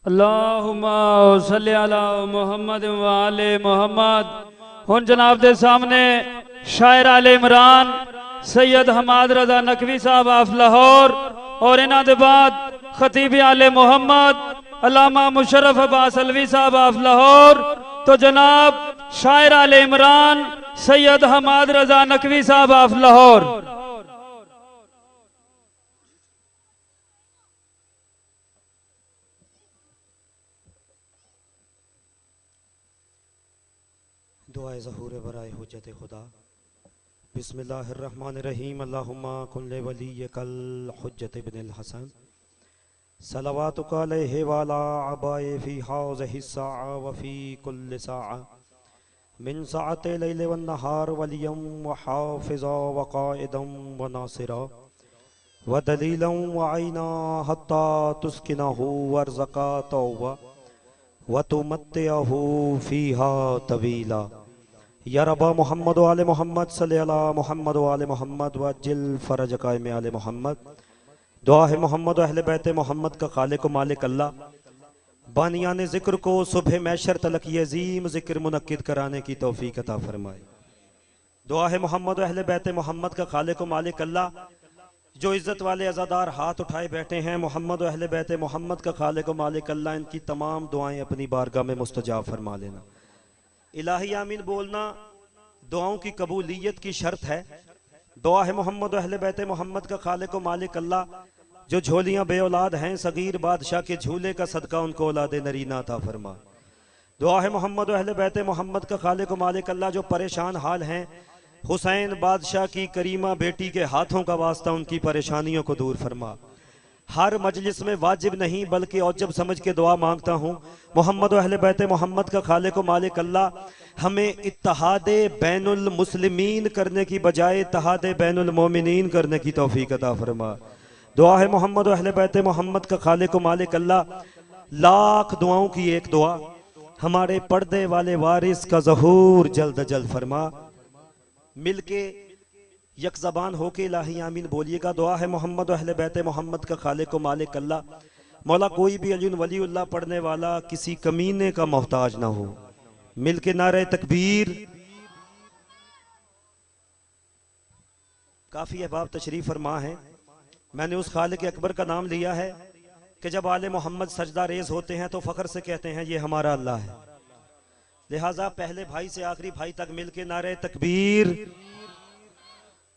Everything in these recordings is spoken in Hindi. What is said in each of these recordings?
अल्लाहुम्मा सल्ली अला मुहम्मद व आले मुहम्मद। हुन जनाब दे सामने शायर आले इमरान सैयद हमाद रजा नकवी साहब आफ लाहौर और इन्हां दे बाद खतीब आले मुहम्मद अल्लामा मुशर्रफ अब्बास अलवी साहब आफ लाहौर। तो जनाब शायर आले इमरान सैयद हमाद रजा नकवी साहब आफ लाहौर। दुआए ज़हूर बराए हुज्जत खुदा। बिस्मिल्लाहिर्रहमानिर्रहीम। अल्लाहुम्मा कुल्ले वलियकल हुज्जत इब्नुल हसन सलवातुका अलैहि व अला अबाए फी हाज़िहि साअ व फी कुल्लि साअ मिन साअति लैल वन नहार वलियम व हाफ़िज़ा व क़ाइदम व नासिरा व दलीलन व आइना हत्ता तुस्किनहु वर्ज़का तौबा व तुमत्तिअहु फ़ीहा तवीला। या रब्बा मोहम्मद व आले मोहम्मद सल्ली अला मोहम्मद व आले मोहम्मद व अज्जिल फ़रज क़ाइम आले मोहम्मद। दुआ है मोहम्मद व अहले बैत मोहम्मद का खालिक व मालिक अल्लाह बानियाने ज़िक्र को सुबह मैशर तलक ये अज़ीम ज़िक्र मुनक्किद कराने की तौफ़ीक़ अता फ़रमाए। दुआ है मोहम्मद व अहले बैत मोहम्मद का खालिक व मालिक अल्लाह जो इज़्ज़त वाले अज़ादार हाथ उठाए बैठे हैं, मोहम्मद व अहले बैत मोहम्मद का खालिक व मालिक अल्लाह इनकी तमाम दुआएं अपनी बारगाह में मुस्तजाब फरमा लेना। इलाही आमीन बोलना दुआओं की कबूलियत की शर्त है। दुआ है मोहम्मद व अहले बैत मोहम्मद का खालिक व मालिक अल्लाह जो झोलियां बे औलाद हैं, सगीर बादशाह के झूले का सदका उनको औलाद नरीना अता फरमा। दुआ है मोहम्मद व अहले बैत मोहम्मद का खालिक व मालिक अल्लाह जो परेशान हाल हैं, हुसैन बादशाह की करीमा बेटी के हाथों का वास्ता उनकी परेशानियों को दूर फरमा। हर मजलिस में वाजिब नहीं बल्कि औजब समझ के दुआ मांगता हूँ। मोहम्मद व अहले बैत मोहम्मद का खालिक व मालिक अल्लाह हमें इत्तहादे बैनुल मुस्लिमीन करने की बजाय इत्तहादे बैनुल मोमिनीन करने की तौफीक अता फरमा। दुआ है मोहम्मद व अहले बैत मोहम्मद का खालिक व मालिक अल्लाह लाख दुआओं की एक दुआ हमारे पर्दे वाले वारिस का ज़हूर जल्द जल्द फरमा। मिलके यक ज़बान होके इलाही आमीन बोलिएगा। दुआ है मोहम्मद व अहले बैत मोहम्मद का खालिक व मालिक अल्लाह मौला कोई भी अलियुन वलीउल्लाह पढ़ने वाला किसी कमीने का मोहताज ना हो। मिलके नारे तकबीर। काफ़ी अहबाब तशरीफ फरमा है। मैंने उस खालिक अकबर का नाम लिया है कि जब आले मोहम्मद सजदा रेज होते हैं तो फ़ख्र से कहते हैं ये हमारा अल्लाह है। लिहाजा पहले भाई से आखिरी भाई तक मिलके नारे तकबीर।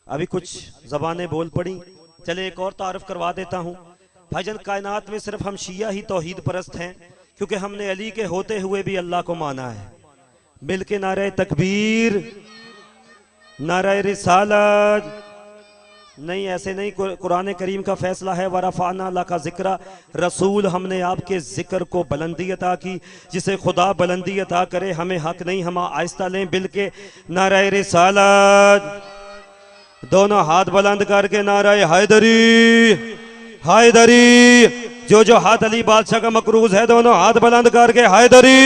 अभी कुछ जबानें बोल पड़ी, चले एक और तारुफ करवा देता हूँ। भाईजान कायनात में सिर्फ हम शिया ही तौहीद परस्त हैं क्योंकि हमने अली के होते हुए भी अल्लाह को माना है। मिलके नारे तकबीर, नारे रिसालत। नहीं ऐसे नहीं, कुरान करीम का फैसला है वरफ़अना लका ज़िक्रा। रसूल हमने आपके ज़िक्र को बुलंदी अता की। जिसे खुदा बुलंदी अता करे हमें हक नहीं हम आहिस्ता लें। बिल्कि नारे रिसालत दोनों हाथ बुलंद करके नारे हैदरी हैदरी। जो हाथ अली बादशाह का मकरूज है दोनों हाथ बुलंद करके हैदरी।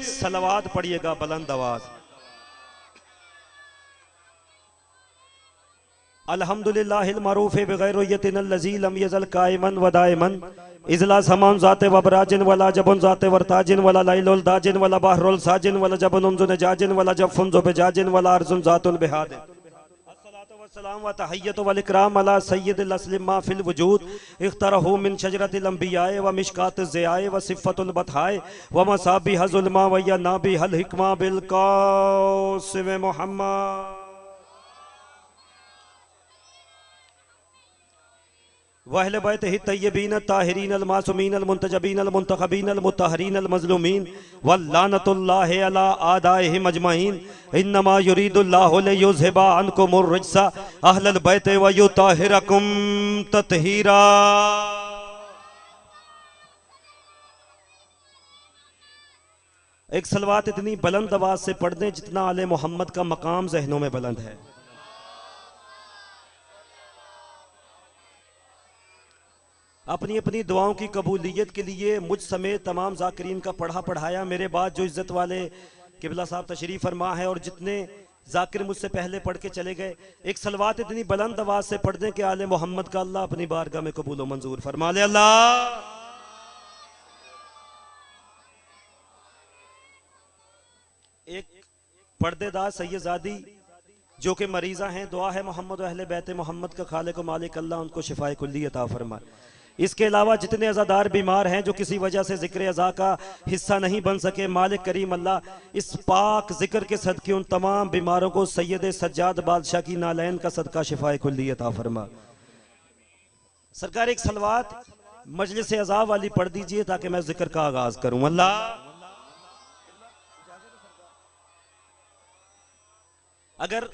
सलवात पढ़िएगा बुलंद आवाज। अल्हम्दुलिल्लाहिल मरूफ़े बिग़ैरुय्यतिन लज़ी लम यज़ल काइमन व दाइमन इज़ला समान ज़ाते वबराजिन वला जबन ज़ाते वरताजिन वला लैलुल दाजिन वला बहरुल साजिन वला जबनुन ज़ुनजाजिन वला जफ़ुन ज़ुबजाजिन वला अर्ज़ुन ज़ातुल बिहादिन। अस्सलाम व तहिय्यतु वल इकराम अला सय्यिदिल अस्लिम मा फिल वजूद इख्तरहु मिन शजरतिल अंबियाए व मिशकातिज़ ज़ियाए व सिफ़्फ़तुल बतहाए व मसाबिह ज़ुल्मा व यनाबिहल हिकमा बिल क़ासिम मुहम्मद वहले बैत ही तय्यबीन ताहिरीन अल मासूमीन अल मुंतजबीन अल मुंतखबीन अल मुत्तहरीन अल मज़लूमीन वल्लानतुल्लाहि अला आदाइहिम अजमईन। इन्नमा युरीदुल्लाहु लियुज़हिबा अन्कुमुर रिज्सा अहलल बैत व युताहिरकुम तत्हीरा। एक सलवात इतनी बुलंद आवाज से पढ़ दें जितना आले मोहम्मद का मकाम जहनों में बुलंद है। अपनी अपनी दुआओं की कबूलियत के लिए मुझ समेत तमाम ज़ाकिरीन का पढ़ा पढ़ाया मेरे बाद जो इज़्ज़त वाले किबला साहब तशरीफ़ फरमा है और जितने ज़ाकिर मुझसे पहले पढ़ के चले गए, एक सलवात इतनी बुलंद आवाज़ से पढ़ दें कि आले मोहम्मद का अल्लाह अपनी बारगाह में कबूल व मंजूर फरमा ले। अल्लाह एक पर्देदार सैयदादी जो कि मरीज़ा हैं, दुआ है मोहम्मद अहले बैत मोहम्मद का खालिक मालिक अल्लाह उनको शिफाए कुल्ली अता फरमाए। इसके अलावा जितने अज़ादार बीमार हैं जो किसी वजह से ज़िक्र अज़ा का हिस्सा नहीं बन सके, मालिक करीम अल्लाह इस पाक ज़िक्र के सदक़े उन तमाम बीमारों को सैयद सज्जाद बादशाह की नालैन का सदका शिफाए कुल्ली अता फरमा। सरकार एक सलवात मजलिस अज़ा वाली पढ़ दीजिए ताकि मैं ज़िक्र का आगाज करूं। अल्लाह अगर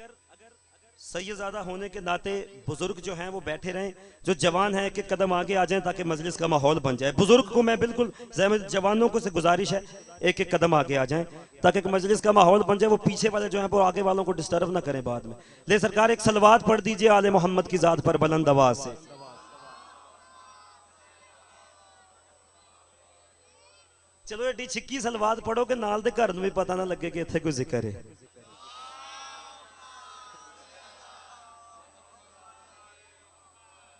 सैयदादा होने के नाते बुजुर्ग जो हैं वो बैठे रहें, जो जवान हैं एक कदम आगे आ जाएं ताकि मजलिस का माहौल बन जाए। बुजुर्ग को मैं बिल्कुल जवानों को से गुजारिश है एक कदम आगे आ जाएं ताकि मजलिस का माहौल बन जाए। वो पीछे वाले जो हैं वो आगे वालों को डिस्टर्ब ना करें बाद में। ले सरकार एक सलवात पढ़ दीजिए आले मोहम्मद की जात पर बुलंद आवाज से। चलो एडी छिक्की सलवात पढ़ो कि नाल दे घर नूं भी पता ना लगे कि इत्थे कोई जिक्र है।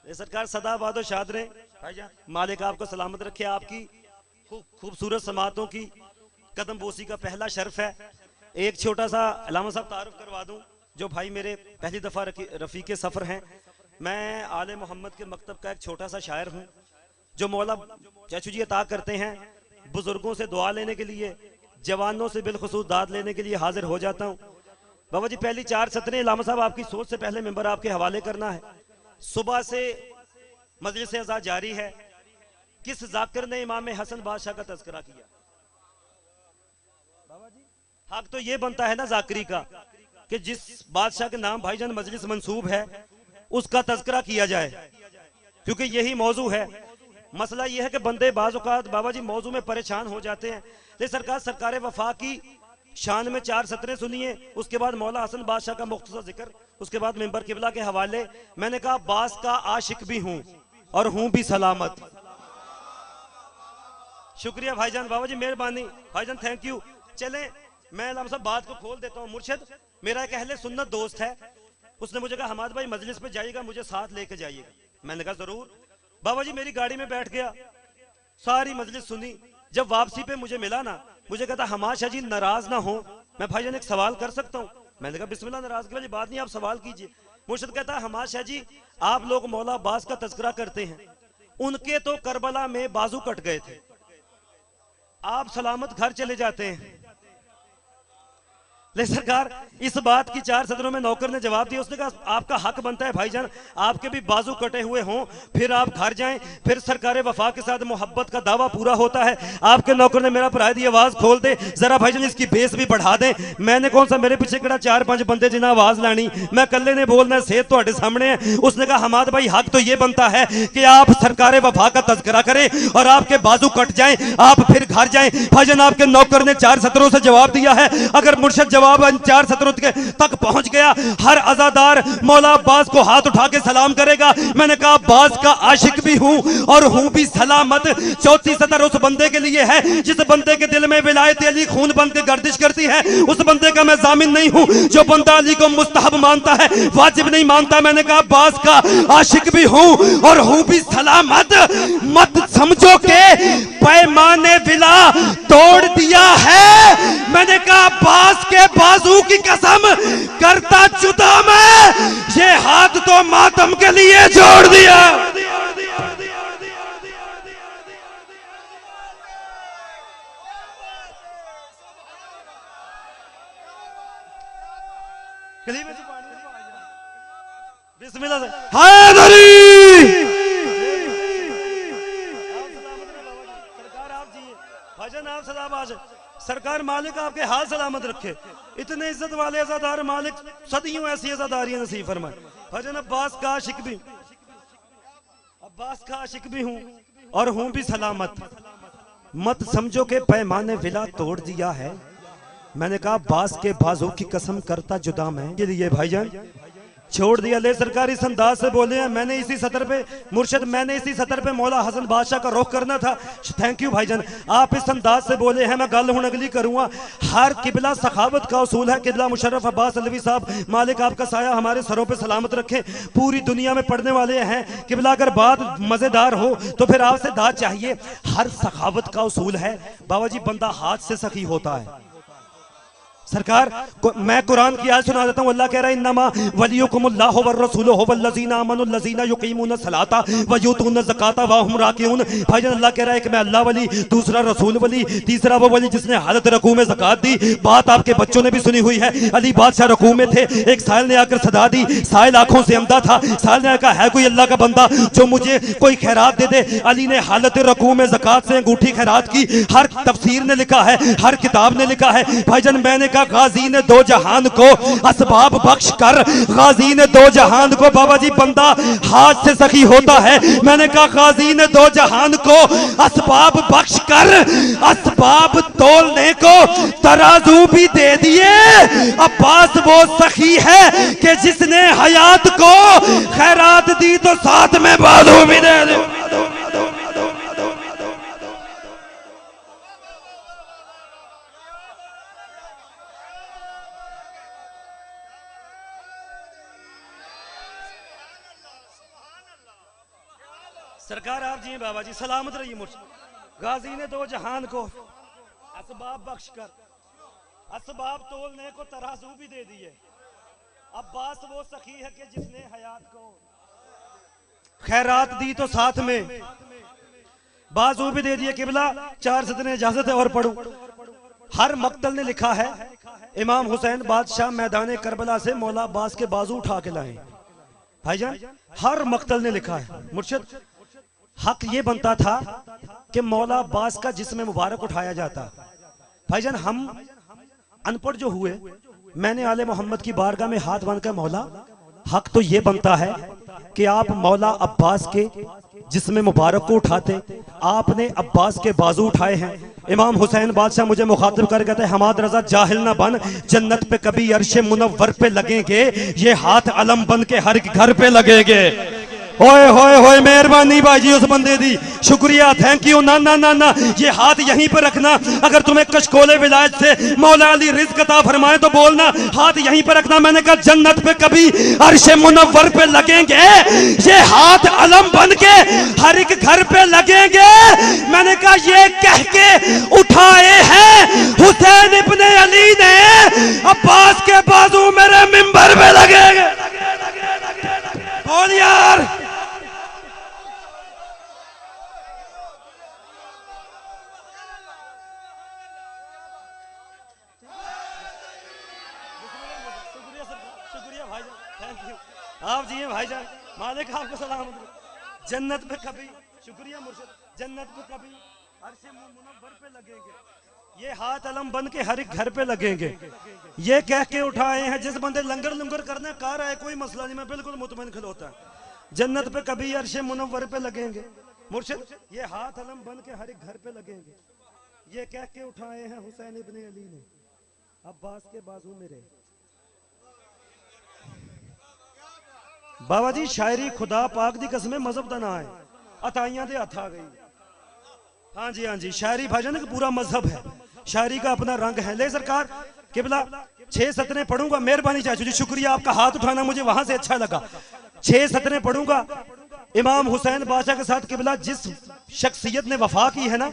सरकार सदाबाद और शाद रहे भाईजान, मालिक आपको सलामत रखे। आपकी खूबसूरत समातों की कदम बोसी का पहला शर्फ है। एक छोटा सा अलामा साहब तारुफ करवा दूं, जो भाई मेरे पहली दफा रफीके सफर हैं। मैं आले मोहम्मद के मकतब का एक छोटा सा शायर हूं जो मौला चाचू जी अता करते हैं। बुजुर्गों से दुआ लेने के लिए, जवानों से बिलखुसूस दाद लेने के लिए हाजिर हो जाता हूं। बाबा जी पहली 4 सतरें अलामा साहब आपकी सोच से पहले मेंबर आपके हवाले करना है। सुबह से मजलिस अज़ा जारी है। किस जाकिर ने इमाम हसन बादशाह का तज़किरा किया? बाबा जी हक तो ये बनता है ना जाकिरी का कि जिस बादशाह के नाम भाईजान मजलिस मंसूब है उसका तज़किरा किया जाए, क्योंकि यही मौजू है। मसला यह है कि बंदे बाज़ औक़ात बाबा जी मौजू में परेशान हो जाते हैं। लेकिन सरकार वफा की शान में 4 सतरें सुनिए, उसके बाद मौला हसन बादशाह का मुख्तसर जिक्र, उसके बाद मेंबर किबला के हवाले। मैंने कहा बास का आशिक भी हूं और हूं भी सलामत। शुक्रिया भाईजान, बाबा जी मेहरबानी भाईजान, थैंक यू। चले मैं अलामा साहब बात को खोल देता हूं। मुर्शिद मेरा एक अहले सुन्नत दोस्त है, उसने मुझे कहा हमाद भाई मजलिस पे जाइएगा, मुझे साथ लेके जाइएगा। मैंने कहा जरूर। बाबा जी मेरी गाड़ी में बैठ गया, सारी मजलिस सुनी। जब वापसी पे मुझे मिला ना, मुझे कहता हमाद शाह जी नाराज ना हो, मैं भाईजान एक सवाल कर सकता हूँ? मैंने कहा बिस्मिल्लाह, नाराजगी वाली बात नहीं, आप सवाल कीजिए। मुर्शिद कहता है हमाद शाह जी आप लोग मौला अब्बास का तज़किरा करते हैं, उनके तो करबला में बाजू कट गए थे, आप सलामत घर चले जाते हैं। ले सरकार इस बात की 4 सदरों में नौकर ने जवाब दिया। उसने कहा आपका हक बनता है भाईजान, आपके भी बाजू कटे हुए हों फिर आप घर जाएं, फिर सरकार वफा के साथ मोहब्बत का दावा पूरा होता है। आपके नौकर ने मेरा भरा दी आवाज खोल दे जरा भाईजान, इसकी बेस भी बढ़ा दें। मैंने कौन सा, मेरे पीछे किड़ा 4-5 बंदे जिन्हें आवाज लानी, मैं कल्ले ने बोलना, सेहत ਤੁਹਾਡੇ सामने है। उसने कहा हमाद भाई हक तो ये बनता है कि आप सरकार वफा का तज़किरा करें और आपके बाजू कट जाएं, आप फिर घर जाएं। भाईजान आपके नौकर ने 4 सतरों से जवाब दिया है। अगर मुर्शिद जवाब 4 सतरों तक पहुंच गया, हर अज़ादार मौला अब्बास को हाथ उठा के सलाम करेगा। मैंने कहा अब्बास का आशिक भी हूं और हूं भी सलामत। 34 सतर उस बंदे के लिए है जिस बंदे के दिल में विलायत अली खून बन के गर्दिश करती है। उस बंदे का मैं जामिन नहीं हूं जो बंदा अली को मुस्तहब मानता है, वाजिब नहीं मानता। मैंने कहा अब्बास का आशिक भी हूं और हूं भी सलामत। मत समझो के पैमाने विला तोड़ दिया है। मैंने कहा अब्बास के बाजू की कसम करता जुदा मैं, ये हाथ तो मातम के लिए जोड़ दिया। बिस्मिल्लाह से हैदरी सरकार आप जी भजन आप सदाबाद। सरकार मालिक आपके हाल सलामत रखे। इतने इज्जत वाले अज़ादार मालिक सदियों ऐसी अज़ादारियां नसीब फरमाए। भजन अब्बास का आशिक भी हूं और हूं भी सलामत। मत समझो के पैमाने विला तोड़ दिया है। मैंने कहा अब्बास के बाजू की कसम करता जुदा मैं, ये लिए भाईजान छोड़ दिया। ले सरकार इस अंदाज से बोले हैं। मैंने इसी सतर पे मुर्शिद, मैंने इसी सतर पे मौला हसन बादशाह का रुख करना था। थैंक यू भाईजान, आप इस अंदाज से बोले हैं। मैं गल हुण अगली करूंगा। हर किबला सखावत का उसूल है। किबला मुशर्रफ अब्बास अलवी साहब मालिक आपका साया हमारे सरों पे सलामत रखे। पूरी दुनिया में पढ़ने वाले हैं। किबला अगर बात मजेदार हो तो फिर आपसे दाद चाहिए। हर सखावत का उसूल है बाबा जी, बंदा हाथ से सखी होता है। सरकार मैं कुरान की आयत सुना देता हूं। अल्लाह कह रहा है इन्नमा वलियुकुमुल्लाहु वर्रसूलुहु वल्लज़ीना आमनुल्लज़ीना युकीमूनस सलाता व यूतूनज़ ज़काता व हुम राकिऊन। भाईजान अल्लाह कह रहा है कि मैं अल्लाह वली, दूसरा रसूल वली, तीसरा वो वली जिसने हालत रकू में ज़कात दी। बात आपके बच्चों ने भी सुनी हुई है। अली बादशाह रकू में थे, एक साहिल ने आकर सदा दी। साहिल आंखों से अंधा था। साहिल ने कहा है कोई अल्लाह का बंदा जो मुझे कोई खैरात दे दे। अली ने हालत रकू में ज़कात से अंगूठी खैरात की। हर तफसीर ने लिखा है, हर किताब ने लिखा है। भाईजान मैंने कहा गाजी ने दो जहान को असबाब बख्श कर, गाजी ने दो जहान को, बाबा जी बंदा हाथ से सखी होता है। मैंने कहा गाजी ने दो जहान को असबाब बख्श कर, असबाब तोलने को तराजू भी दे दिए। अब्बास वो सखी है कि जिसने हयात को खैरात दी तो साथ में बाजू भी दे दो। सरकार आप जी बाबा जी सलामत रहिए। मुझसे गाजी ने दो जहान को असबाब बख्श कर, असबाब तोलने को तराजू भी दे दिए। अब्बास वो सखी है कि जिसने हयात को खैरात दी तो साथ में बाजू भी दे दिए। किबला चार सदने इजाजत है और पढ़ू। हर मक्तल ने लिखा है इमाम हुसैन बादशाह मैदान करबला से मौला अब्बास के बाजू उठा के लाए। भाईजान हर मक्तल ने लिखा है। मुर्शिद हक ये बनता था कि मौला अब्बास का जिस्म मुबारक उठाया जाता। भाईजान हम अनपढ़ जो हुए, मैंने आले मोहम्मद की बारगाह में हाथ बांध कर मौला हक तो ये बनता है कि आप मौला अब्बास के जिस्म मुबारक को उठाते। आपने अब्बास के बाजू उठाए हैं। इमाम हुसैन बादशाह मुझे मुखातिब कर कहते हैं हमाद रजा जाहिल ना बन, जन्नत पे कभी अर्शे मुनव्वर पे लगेंगे, ये हाथ अलम बन के हर घर पे लगेंगे। होए होए होए मेहरबानी बाजी उस बंदे दी, शुक्रिया, थैंक यू। ना ना ना ना, ये हाथ यहीं पर रखना। अगर तुम्हें कशकोले विलायत से मौला अली रिज़्क़ अता फरमाए तो बोलना, हाथ यहीं पर रखना। मैंने कहा जन्नत पे कभी अर्शे मुनव्वर पे लगेंगे, ये हाथ अलम बन के हर एक घर पे लगेंगे। मैंने कहा ये कह के उठाए हैं हुसैन इब्ने अली ने, अब्बास के बाजू मेरे मिंबर पे लगेंगे। बोल यार आप जी भाईजान, मालिक आपको सलाम। जन्नत पे कभी, शुक्रिया मुर्शिद, जन्नत पे कभी अर्शे मुनव्वर पे लगेंगे, ये हाथ अलम बन के हर एक घर पे लगेंगे। ये कह के उठाए हैं जिस बंदे लंगर लंगर करने कार आए, कोई मसला नहीं, मैं बिल्कुल मुतमईन खिलौता है। जन्नत पे कभी अर्शे मुनव्वर पे लगेंगे। मुर्शिद ये हाथ अलम बन के हर एक घर पे लगेंगे, ये कह के उठाए हैं हुसैन इब्ने अली ने, अब्बास के बाजू मेरे। बाबा जी शायरी खुदा पाक दी कसम मजहब दा ना है, अताइयां दे हथ आ गई। हाँ जी हाँ जी, शायरी भाईजान का पूरा मजहब है, शायरी का अपना रंग है। ले सरकार किबला 6 सतरें पढ़ूंगा, मेहरबानी चाचू जी, शुक्रिया आपका हाथ उठाना मुझे वहां से अच्छा लगा। 6 सतरें पढ़ूंगा। इमाम हुसैन बादशाह के साथ किबला जिस शख्सियत ने वफा की है ना,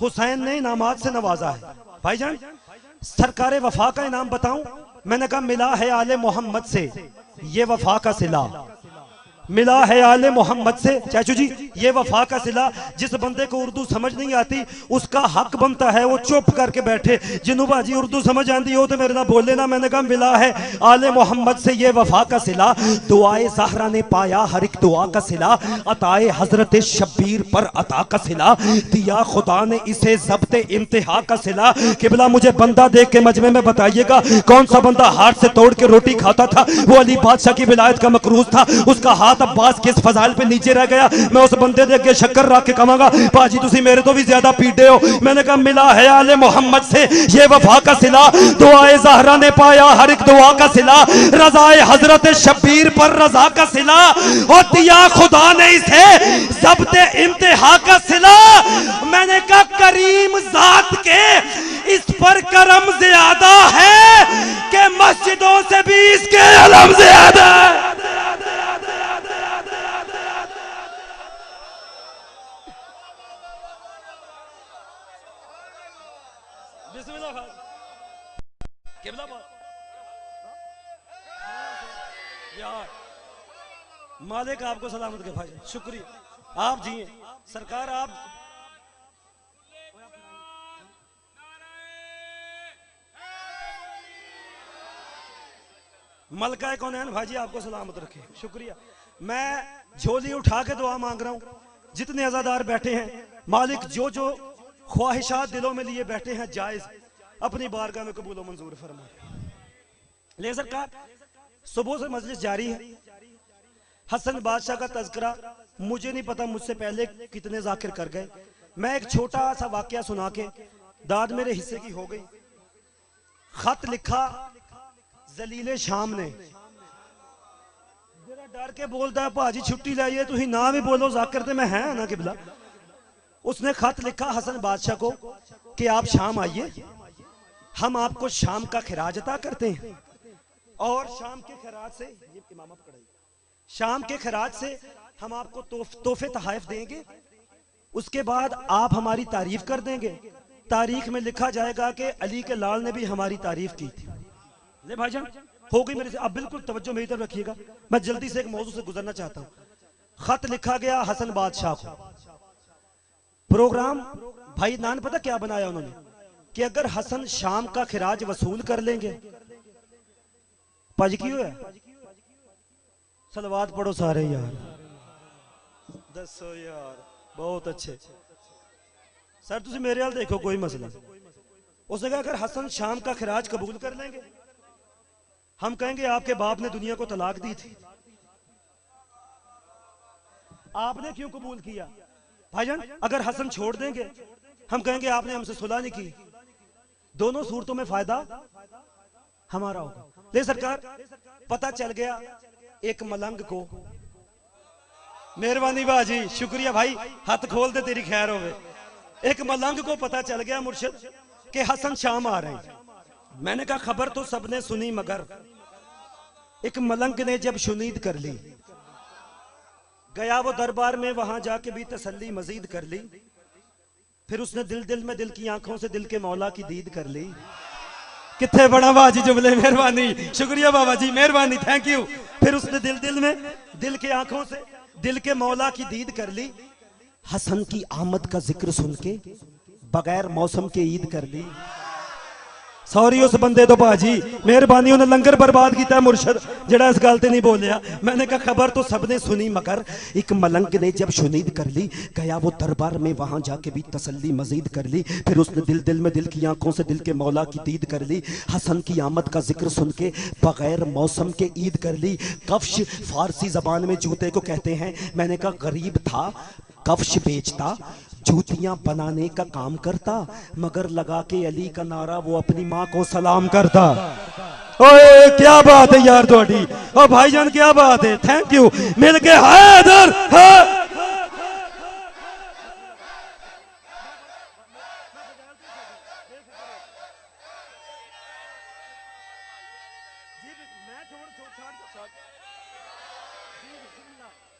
हुसैन ने इनामात से नवाजा है। भाईजान सरकारे वफा का इनाम बताऊं, मैंने कहा मिला है आले मोहम्मद से ये वफा का सिला, मिला है आले मोहम्मद से। चाचू जी ये वफा का सिला, जिस बंदे को उर्दू समझ नहीं आती उसका हक बनता है वो चुप करके बैठे। जिन्हों बाजी उर्दू समझ आती हो तो मेरे ना बोले ना। मैंने कहा मिला है आले मोहम्मद से ये वफा का सिला, दुआए ज़हरा ने पाया हर एक दुआ का सिला, अताए हजरत शब्बीर पर अता का सिला, दिया खुदा ने इसे ज़ब्ते इंतहा का सिला। किबला मुझे बंदा देख के मजमे में बताइएगा कौन सा बंदा हाथ से तोड़ के रोटी खाता था, वो अली बादशाह की विलायत का मकरूज था, उसका हाथ अब्बास किस फजाइल पे नीचे रह गया। मैं उस बंदे दे के शक्कर रख के कहूंगा बाजी तुसी मेरे तो भी ज्यादा पीटे हो। मैंने कहा मिला है आले मोहम्मद से ये वफा का सिला, दुआए ज़हरा ने पाया हर एक दुआ का सिला, रज़ाए हजरत शब्बीर पर रज़ा का सिला, और दिया खुदा ने इसे ज़ब्ते इंतहा का सिला। मैंने कहा करीम जात के इस पर करम ज्यादा है कि मस्जिदों से भी इसके अलम ज्यादा है। किबला यार मालिक आपको सलामत के भाई, शुक्रिया, आप जिए सरकार। आप मलका कौनैन भाजी आपको सलामत रखे, शुक्रिया। मैं झोली उठा के दुआ मांग रहा हूं, जितने अज़ादार बैठे हैं मालिक जो जो ख्वाहिशात दिलों में लिए बैठे हैं जायज अपनी बारगाह में कबूल व मंजूर फरमाए। ले सरकार, सुबह से मजलिस जारी है। हसन बादशाह का तज़किरा मुझे नहीं पता मुझसे पहले कितने जाकिर कर गए। मैं एक छोटा सा वाकया सुना के दाद मेरे हिस्से की हो गई। खत लिखा जलीले शाम ने, जरा डर के बोलता है भाजी छुट्टी लाइए, तुम ना भी बोलो जाकिर ते मैं है ना किबला। उसने खत लिखा हसन बादशाह को कि आप शाम आइए, हम आपको शाम का खिराज अता करते हैं और शाम के खिराज से, ये इमामा पकड़ाइए, शाम के खिराज से हम आपको तोहफे तहाइफ देंगे। उसके बाद आप हमारी तारीफ कर देंगे। तारीख में लिखा जाएगा कि अली के लाल ने भी हमारी तारीफ की थी। ले भाईजान, हो गई मेरे से, अब बिल्कुल तवज्जो मेरी तरफ रखिएगा, मैं जल्दी से एक मौजू से गुजरना चाहता हूं। खत लिखा गया हसन बादशाह को। प्रोग्राम भाई नान पता क्या बनाया उन्होंने कि अगर हसन शाम का खिराज वसूल कर लेंगे, पज क्यों है, सलवात पढ़ो सारे यार, दसो यार, बहुत अच्छे सर, तुम मेरे हाल देखो, कोई मसला। उसने कहा अगर हसन शाम का खिराज कबूल कर लेंगे, हम कहेंगे आपके बाप ने दुनिया को तलाक दी थी, आपने क्यों कबूल किया। भाईजान अगर हसन छोड़ देंगे, हम कहेंगे आपने हमसे सुलह नहीं की। दोनों सूरतों में फायदा हमारा होगा। ले सरकार, पता चल गया एक मलंग को, मेहरबानी बाजी, शुक्रिया भाई, हाथ खोल दे तेरी खैर होवे। एक मलंग को पता चल गया मुर्शिद कि हसन शाम आ रहे हैं। मैंने कहा खबर तो सबने सुनी, मगर एक मलंग ने जब शुनीद कर ली, गया वो दरबार में, वहां जाके भी तसल्ली मजीद कर ली। फिर उसने दिल दिल में, दिल की आंखों से दिल के मौला की दीद कर ली। कितने बड़ा बाजी जुमले, मेहरबानी, शुक्रिया बाबा जी, मेहरबानी, थैंक यू। फिर उसने दिल दिल में, दिल के आंखों से दिल के मौला की दीद कर ली। हसन की आमद का जिक्र सुन के बगैर मौसम के ईद कर ली। सॉरी उस बंदे तो भाजी, मेहरबानी, उन्हें लंगर बर्बाद किया मुर्शद जड़ा इस गल ते नहीं बोलिया। मैंने कहा खबर तो सबने सुनी, मगर एक मलंग ने जब शुनीद कर ली, गया वो दरबार में, वहां जाके भी तसल्ली मजीद कर ली। फिर उसने दिल दिल में, दिल की आंखों से दिल के मौला की दीद कर ली। हसन की आमद का जिक्र सुन के बगैर मौसम के ईद कर ली। कफ्श फारसी जबान में जूते को कहते हैं। मैंने कहा गरीब था, कफ्श बेचता, जूतियां बनाने का काम करता, मगर लगा के अली का नारा वो अपनी माँ को सलाम करता। ओए क्या बात है यार थोड़ी, ओ भाईजान क्या बात है, थैंक यू, मिल के हैदर है।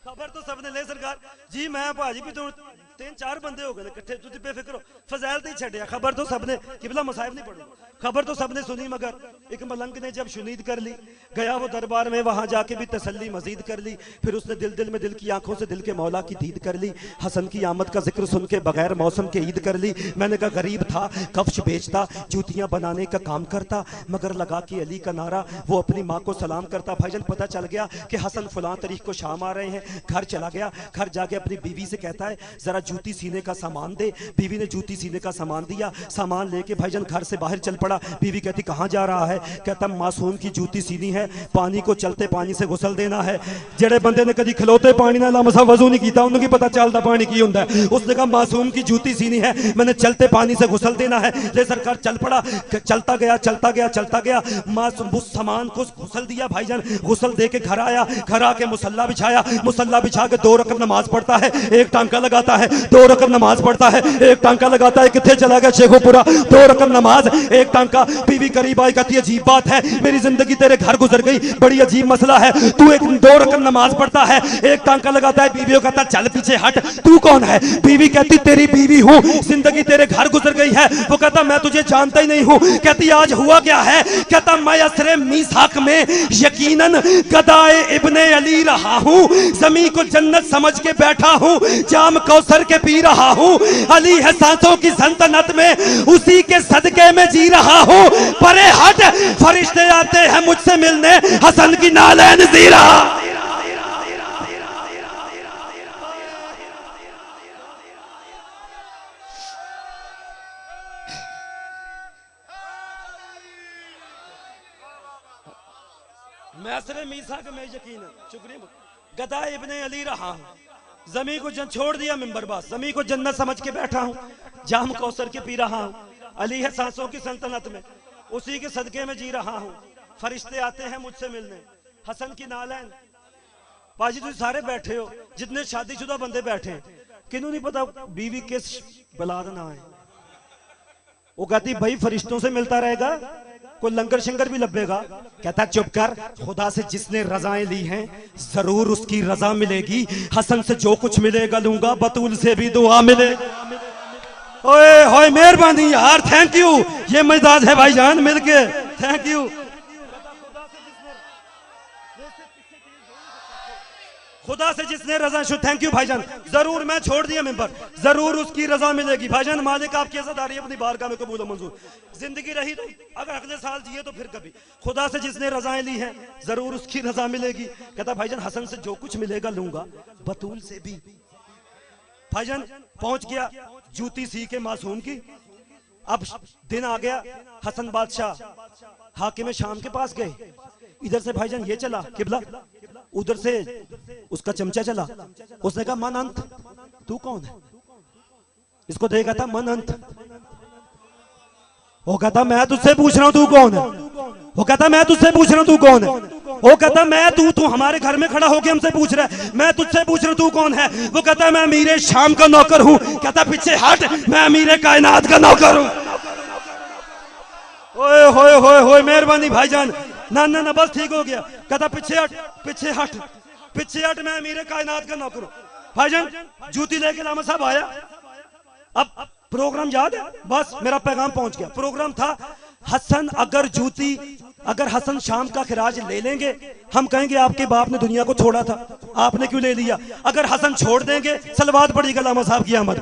खबर तो सबने ले सरकार जी, मैं भाजी भी तो 3-4 बंदे हो गए इकट्ठे, तुझे बेफिक्र हो, फजैल तो ही छड़िया। खबर तो सबने, किबला मसाइब नहीं पढ़ो, खबर तो सबने सुनी, मगर एक मलंग ने जब शुनीद कर ली, गया वो दरबार में, वहां जाके भी तसल्ली मजीद कर ली। फिर उसने दिल दिल में, दिल की आंखों से दिल के मौला की दीद कर ली। हसन की आमद का जिक्र सुन के बगैर मौसम के ईद कर ली। मैंने कहा गरीब था, कफ्श बेचता, जूतियां बनाने का काम करता, मगर लगा के अली का नारा वो अपनी माँ को सलाम करता। भाईजान पता चल गया कि हसन फलां तारीख को शाम आ रहे हैं। घर चला गया, घर जाके अपनी बीवी से कहता है जरा जूती सीने का सामान दे। बीवी ने जूती सीने का सामान दिया, सामान लेके भाईजान घर से बाहर चल पड़ा। बीवी कहती कहां जा रहा है, कहता मासूम की जूती सीनी है, पानी को चलते पानी से गुसल देना है। जेड़े बंदे ने कभी खलोते पानी नाल मसा वजू नहीं किया, उन्हें पता चलता पानी की हुंदा है। उसने कहा मासूम की जूती सीनी है, मैंने चलते पानी से गुसल देना है। ले सरकार चल पड़ा, चलता गया चलता गया चलता गया, मासूम उस सामान को गुसल दिया। भाईजान गुसल दे के घर आया, घर आके मुसल्ला बिछाया, मुसल्ला बिछा के 2 रकम नमाज पढ़ता है, एक टांका लगाता है, 2 रकम नमाज पढ़ता है, एक टांका लगाता है। कितने चला गया शेखोपुरा, 2 रकम नमाज, एक टांका। बीवी करीब आई, कहती अजीब बात है, मेरी जिंदगी तेरे घर गुजर गई, बड़ी अजीब मसला है। तू एक 2 रकात नमाज पढ़ता है, एक टांका लगाता है, बीवी को कहता चल पीछे हट, तू कौन है? बीवी कहती तेरी बीवी हूँ, जिंदगी तेरे घर गुजर गई है। वो कहता मैं तुझे जानता ही नहीं हूँ। कहती आज हुआ क्या है? कहता मैं असरे मीसाक में यकीनन गदाए इब्ने अली रहा हूँ, जमी को जन्नत समझ के बैठा हूँ, जाम कौसर के पी रहा हूँ, अली है सांसों की सल्तनत में, उसी के सदके में जी रहा हूँ। परे हट, फरिश्ते आते हैं मुझसे मिलने, हसन की नालैन जीरा। मैं असरे मीसाक में यकीनन, शुक्रिया, गदा इब्ने अली रहा हूँ, जमी को छोड़ दिया मिंबर बास, जमी को जन्नत समझ के बैठा हूँ, जाम कौसर के पी रहा हूँ, अली है सांसों की सल्तनत में, उसी के सदके में जी रहा हूँ। फरिश्ते आते हैं मुझसे मिलने, हसन की नालैन। पाजी तुम सारे बैठे हो, जितने शादीशुदा बंदे बैठे हैं, किन्हों नहीं पता बीवी किस बलाद ना है। वो कहती भाई फरिश्तों से मिलता रहेगा, कोई लंगर शंकर भी लबेगा। कहता चुप कर, खुदा से जिसने रजाएं ली हैं जरूर उसकी रजा मिलेगी, हसन से जो कुछ मिलेगा लूंगा, बतूल से भी दुआ मिले। ओए होए मेहरबानी यार, थैंक यू, ये मिजाज है भाईजान मिलके, थैंक यू। खुदा से जिसने रजा, थैंक यू भाईजान, जरूर मैं छोड़ दिया मेंबर, जरूर उसकी रजा मिलेगी। भाईजान मालिक आपकी अज़ादारी अपनी बारगाह में कबूल मंजूर, जिंदगी रही नहीं, अगर अगले साल जिए तो फिर कभी। खुदा से जिसने रजाएं ली हैं जरूर उसकी रजा मिलेगी। कहता भाईजान हसन से जो कुछ मिलेगा लूंगा, बतूल से भी। भाईजान पहुंच गया जूती सी के मासूम की। अब दिन आ गया, हसन बादशाह हाकिम शाम के पास गए। इधर से भाईजान ये चला किबला, उधर से उसका चमचा चला। उसने कहा मन अंत, तू कौन है? इसको देखा था मन अंत। वो कहता मैं तुझसे पूछ रहा हूं तू कौन है? वो कहता मैं तुझसे पूछ रहा हूं तू कौन है? वो कहता मैं तू हमारे घर में खड़ा होके हमसे पूछ रहा है, मैं तुझसे पूछ रहा हूं तू कौन है? वो कहता मैं अमीर शाम का नौकर हूं। कहता पीछे हट, मैं अमीर कायनात का नौकर हूं। ओए होए होए होए मेहरबानी भाईजान, ना ना ना बस ठीक हो गया। कहता पीछे हट, पीछे हट, पीछे हट, मैं अमीर कायनात का नौकर हूं। भाईजान जूती लेके लामा साहब आया। अब प्रोग्राम याद है? बस मेरा पैगाम पहुंच गया। प्रोग्राम था हसन अगर हसन शाम का खिराज ले लेंगे, हम कहेंगे आपके बाप ने दुनिया को छोड़ा था, आपने क्यों ले लिया? अगर हसन छोड़ देंगे, सलवात पड़ी लामा साहब की आमद।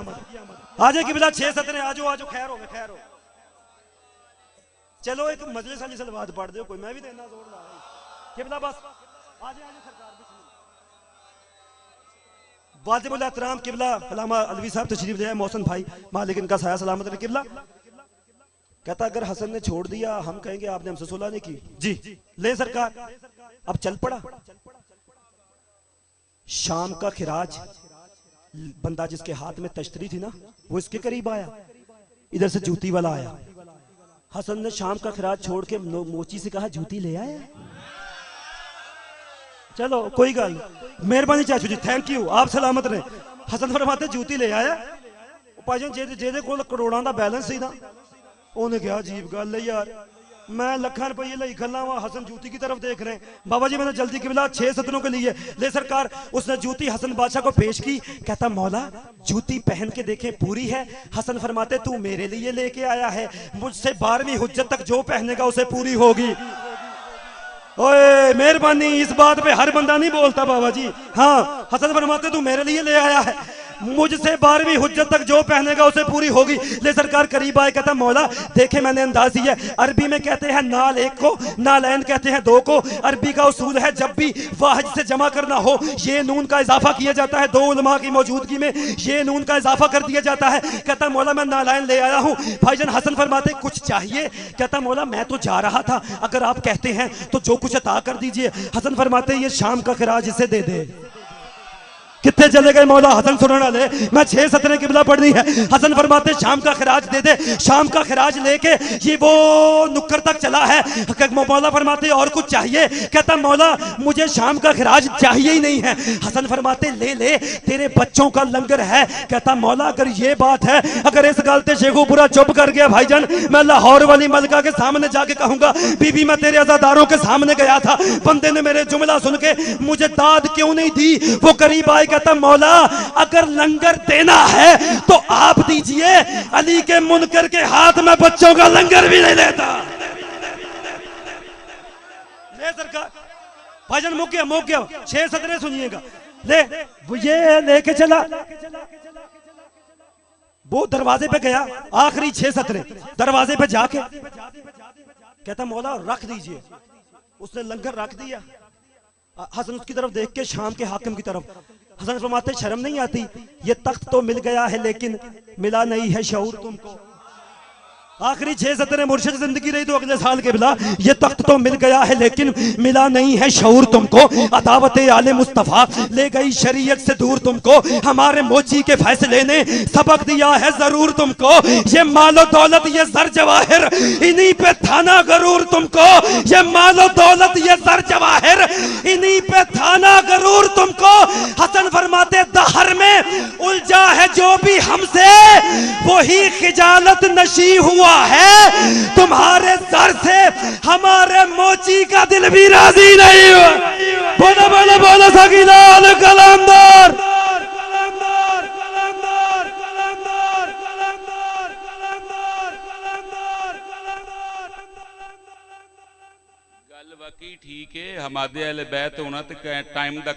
आजे की बिला 6-7 आजो आजो, खैर हो खैर हो। चलो एक मजलिस वाली सलवात पढ़ दो कोई, मैं भी देना जोर ला रही कि बिला बस आजे आजे सरकार वाजिबुल एहतराम किबला अल्लामा अलवी साहब तशरीफ ले आए, मौसन भाई मालिक इनका साया सलामत रहे किबला। कहता अगर हसन ने छोड़ दिया हम कहेंगे आपने हमसे सुलह नहीं की। जी ले सरकार। अब चल पड़ा शाम का खिराज। बंदा जिसके हाथ में तश्तरी थी ना वो इसके करीब आया, इधर से जूती वाला आया। हसन ने शाम का खिराज छोड़ के मोची से कहा जूती ले आया। चलो कोई गल, मेहरबानी चाचू जी, थैंक यू, आप सलामत रहे। हसन फरमाते जूती ले आया। भाईजान जेदे कोल करोड़ां दा बैलेंस सी ना, उन्हें क्या अजीब गल है यार, मैं लाखां रुपये लाई खला हुआ, हसन जूती की तरफ देख रहे हैं। बाबा जी मैंने जल्दी किबला 6 सदनों के लिए ले सरकार। उसने जूती हसन बादशाह को पेश की। कहता मौला जूती पहन के देखे पूरी है। हसन फरमाते तू मेरे लिए लेके आया है, मुझसे 12वीं हुज्जत तक जो पहनेगा उसे पूरी होगी। ओए मेहरबानी, इस बात पे हर बंदा नहीं बोलता बाबा जी। हाँ हसन फरमाते तू मेरे लिए ले आया है, मुझसे 12वीं हुज्जत तक जो पहनेगा उसे पूरी होगी। ले सरकार करीब आए। कहता मौला देखे मैंने अंदाज दिया, अरबी में कहते हैं नाल एक को, नालैन कहते हैं 2 को। अरबी का उसूल है जब भी वाहिद से जमा करना हो ये नून का इजाफा किया जाता है, 2 उलमा की मौजूदगी में ये नून का इजाफा कर दिया जाता है। कहता मौला मैं नालैन ले आया हूँ। भाईजान हसन फरमाते कुछ चाहिए? कहता मौला मैं तो जा रहा था, अगर आप कहते हैं तो जो कुछ अता कर दीजिए। हसन फरमाते ये शाम का खिराज इसे दे दे। कितने चले गए मौला हसन सुनने वाले। मैं 6 सतरें किबला पढ़नी है। हसन फरमाते शाम का खराज दे दे। शाम का खराज लेके ये वो नुक्कर तक चला है। मौला फरमाते और कुछ चाहिए? कहता मौला मुझे शाम का खराज चाहिए ही नहीं है। हसन फरमाते ले ले, तेरे बच्चों का लंगर है। कहता मौला अगर ये बात है, अगर इस गलते शेखू पूरा चुप कर गया भाईजान, मैं लाहौर वाली मलका के सामने जाके कहूंगा बीबी मैं तेरे अज़ादारों के सामने गया था, बंदे ने मेरे जुमला सुन के मुझे दाद क्यों नहीं दी। वो करीब आए, कहता मौला अगर लंगर देना है तो आप दीजिए, अली के मुनकर के हाथ में बच्चों का लंगर भी नहीं देता। ले सरकार भाईजान मुक गया 6 सतरें सुनिएगा। ले ये लेके चला, वो दरवाजे पे गया, आखिरी 6 सतरें दरवाजे पे जाके कहता मौला रख दीजिए। उसने लंगर रख दिया। हसन उसकी तरफ देख के शाम के हाकिम की तरफ, हसन फरमाते शर्म नहीं आती, ये तख्त तो मिल गया है लेकिन मिला नहीं है शऊर तुमको। आखिरी 6 सतरें मुर्शिद जिंदगी रही तो अगले साल के बिला, ये तख्त तो मिल गया है लेकिन मिला नहीं है शऊर तुमको। अदावत आले मुस्तफा ले गई शरीयत से दूर तुमको, हमारे मोची के फैसले ने सबक दिया है जरूर तुमको। ये मालो दौलत ये सर जवाहिर, इन्हीं पे थाना गरूर तुमको। ये मालो दौलत ये सर जवाहिर, इन्हीं पे थाना गरूर तुमको। हसन फरमाते दहर में उलझा है जो भी हमसे, वही खिजालत नशी हुआ है। तुम्हारे सर से हमारे मोची का दिल भी राजी नहीं हुआ। बोलो बोलो बोलो सकीलाल कलंदर। गल बाकी ठीक है, हमारे अहले बैत होना तो टाइम का